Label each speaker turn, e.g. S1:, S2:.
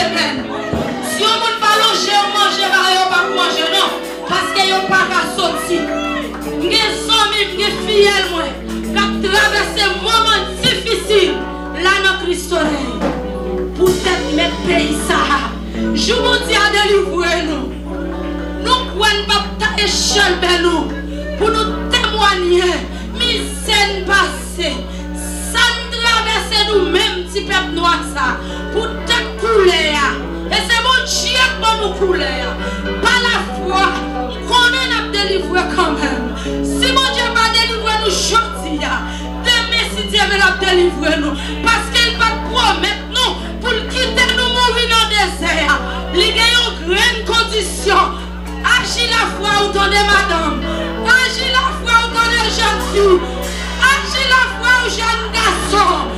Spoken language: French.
S1: Si on ne pas loger, on mange, on pas manger, non. Parce que on pas qu'à sortir. Mes amis, mes filles, moi, qui traversent un moment difficile, là dans Christ pour peut-être mettre pays ça. Je vous dis à délivrer nous. Nous pouvons pas échelle nous pour nous témoigner. Misère passée. Ça nous traverse nous-mêmes, petit peuple noir ça. Pour te couler. Et c'est mon Dieu qui nous couler. Par la foi, qu'on a délivré quand même. Si mon Dieu va délivrer nous aujourd'hui, demain si Dieu va délivrer nous. Parce qu'il va promettre nous pour quitter nous mourir dans le désert. Il y a une grande condition. Agis la foi autant de madame. Agis la foi autant de jeune fille. Agis la foi aux jeunes garçons.